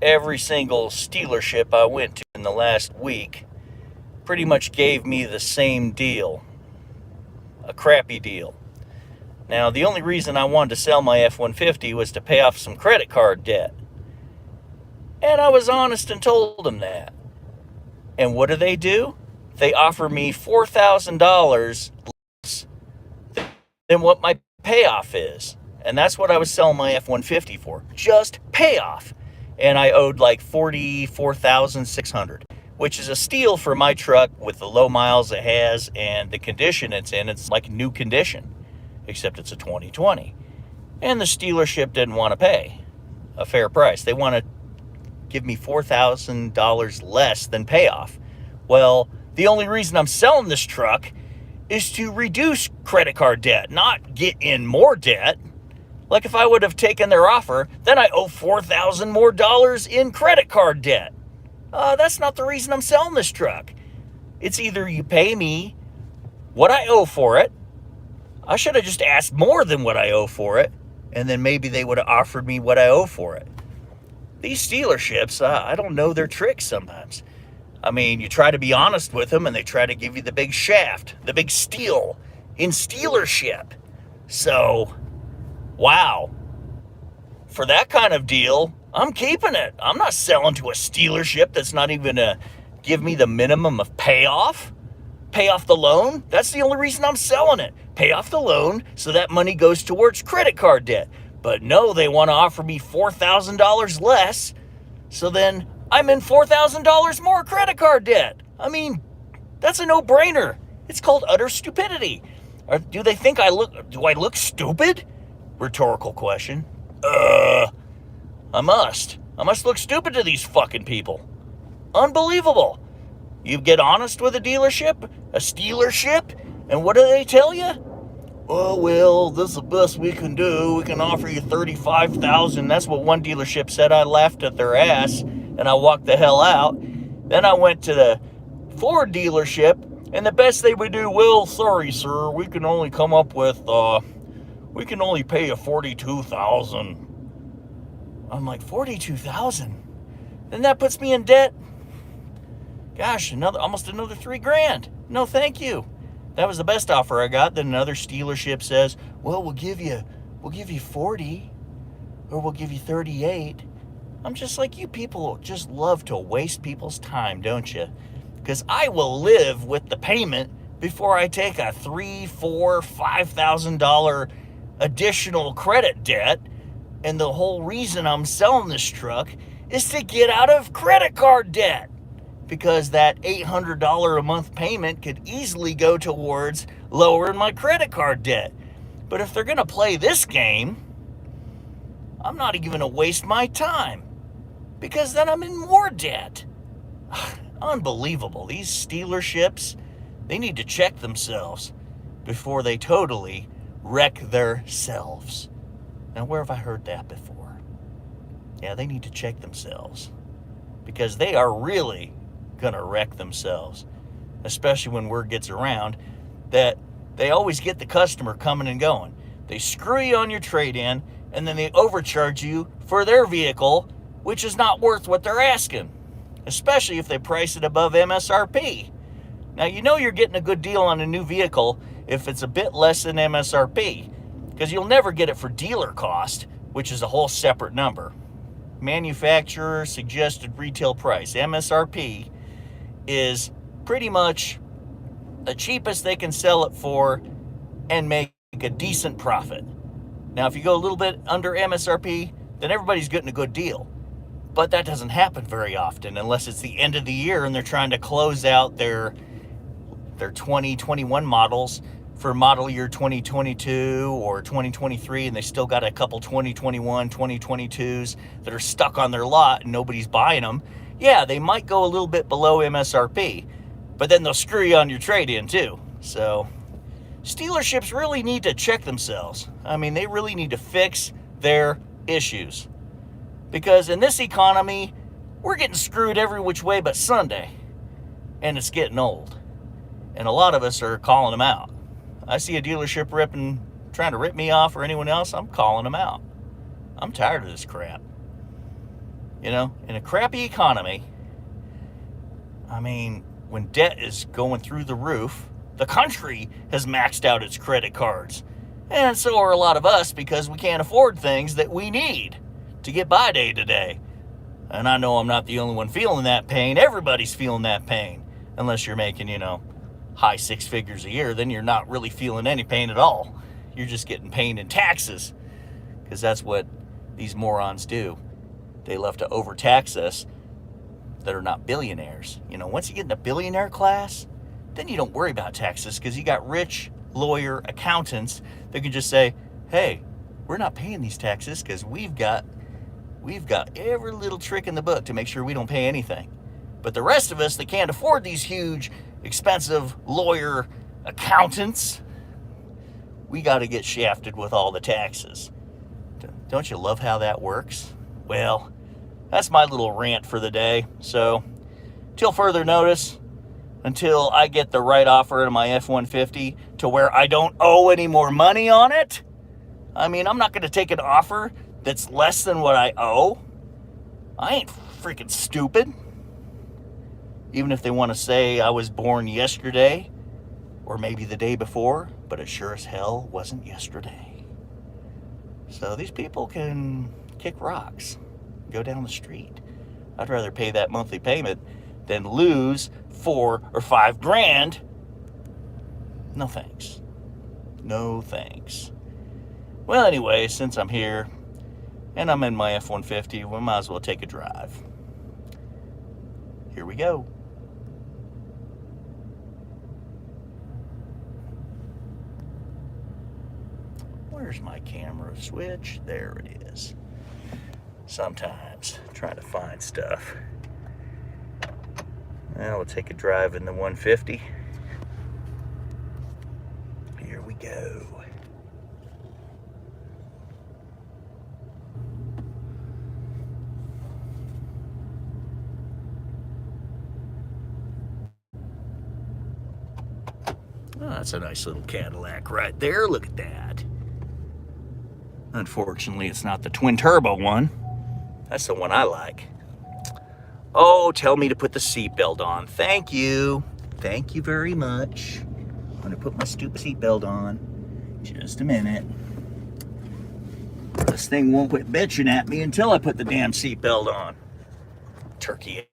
every single Stealership I went to in the last week pretty much gave me the same deal, a crappy deal. Now, the only reason I wanted to sell my F-150 was to pay off some credit card debt. And I was honest and told them that. And what do? They offer me $4,000 less than what my payoff is. And that's what I was selling my F-150 for. Just payoff. And I owed like $44,600, which is a steal for my truck with the low miles it has and the condition it's in. It's like new condition, except it's a 2020. And the Stealership didn't want to pay a fair price. They want to give me $4,000 less than payoff. Well, the only reason I'm selling this truck is to reduce credit card debt, not get in more debt. Like if I would have taken their offer, then I owe $4,000 more in credit card debt. That's not the reason I'm selling this truck. It's either you pay me what I owe for it. I should have just asked more than what I owe for it, and then maybe they would have offered me what I owe for it. These Stealerships, I don't know their tricks sometimes. I mean, you try to be honest with them, and they try to give you the big shaft, the big steal in Stealership. So, wow. For that kind of deal, I'm keeping it. I'm not selling to a Stealership that's not even going to give me the minimum of payoff. Pay off the loan. That's the only reason I'm selling it. Pay off the loan so that money goes towards credit card debt. But no, they want to offer me $4,000 less. So then I'm in $4,000 more credit card debt. I mean, that's a no-brainer. It's called utter stupidity. Or do they think do I look stupid? Rhetorical question. I must look stupid to these fucking people. Unbelievable. You get honest with a Stealership, and what do they tell you? Oh, well, this is the best we can do. We can offer you $35,000. That's what one dealership said. I laughed at their ass, and I walked the hell out. Then I went to the Ford dealership, and the best they would do, well, sorry, sir, we can only come up with, we can only pay you $42,000. I'm like, $42,000? Then that puts me in debt. Gosh, almost another $3,000. No, thank you. That was the best offer I got. Then another Stealership says, well, we'll give you 40, or we'll give you 38. I'm just like, you people just love to waste people's time, don't you? Because I will live with the payment before I take a $3,000, $4,000, $5,000 additional credit debt. And the whole reason I'm selling this truck is to get out of credit card debt. Because that $800 a month payment could easily go towards lowering my credit card debt. But if they're going to play this game, I'm not even going to waste my time. Because then I'm in more debt. Unbelievable. These Stealerships, they need to check themselves before they totally wreck themselves. Now, where have I heard that before? Yeah, they need to check themselves. Because they are really going to wreck themselves, especially when word gets around that they always get the customer coming and going. They screw you on your trade-in, and then they overcharge you for their vehicle, which is not worth what they're asking, especially if they price it above MSRP. Now, you know you're getting a good deal on a new vehicle if it's a bit less than MSRP, because you'll never get it for dealer cost, which is a whole separate number. Manufacturer suggested retail price, MSRP, is pretty much the cheapest they can sell it for and make a decent profit. Now, if you go a little bit under MSRP, then everybody's getting a good deal. But that doesn't happen very often unless it's the end of the year and they're trying to close out their 2021 models for model year 2022 or 2023, and they still got a couple 2021, 2022s that are stuck on their lot and nobody's buying them. Yeah, they might go a little bit below MSRP, but then they'll screw you on your trade-in too. So Stealerships really need to check themselves. I mean, they really need to fix their issues. Because in this economy, we're getting screwed every which way but Sunday. And it's getting old. And a lot of us are calling them out. I see a dealership trying to rip me off or anyone else, I'm calling them out. I'm tired of this crap. You know, in a crappy economy, I mean, when debt is going through the roof, the country has maxed out its credit cards. And so are a lot of us, because we can't afford things that we need to get by day to day. And I know I'm not the only one feeling that pain. Everybody's feeling that pain. Unless you're making, you know, high six figures a year, then you're not really feeling any pain at all. You're just getting pain in taxes, because that's what these morons do. They love to overtax us that are not billionaires. You know, once you get in the billionaire class, then you don't worry about taxes, because you got rich lawyer accountants that can just say, hey, we're not paying these taxes because we've got every little trick in the book to make sure we don't pay anything. But the rest of us that can't afford these huge, expensive lawyer accountants, we got to get shafted with all the taxes. Don't you love how that works? Well, that's my little rant for the day. So, till further notice, until I get the right offer in my F-150 to where I don't owe any more money on it, I mean, I'm not going to take an offer that's less than what I owe. I ain't freaking stupid. Even if they want to say I was born yesterday, or maybe the day before, but it sure as hell wasn't yesterday. So these people can kick rocks, go down the street. I'd rather pay that monthly payment than lose 4 or 5 grand. No thanks. No thanks. Well, anyway, since I'm here and I'm in my F-150, we might as well take a drive. Here we go. Where's my camera switch? There it is. Sometimes trying to find stuff. Now we'll take a drive in the 150. Here we go. Oh, that's a nice little Cadillac right there. Look at that. Unfortunately, it's not the twin turbo one. That's the one I like. Oh, tell me to put the seatbelt on. Thank you. Thank you very much. I'm going to put my stupid seatbelt on. Just a minute. This thing won't quit bitching at me until I put the damn seatbelt on. Turkey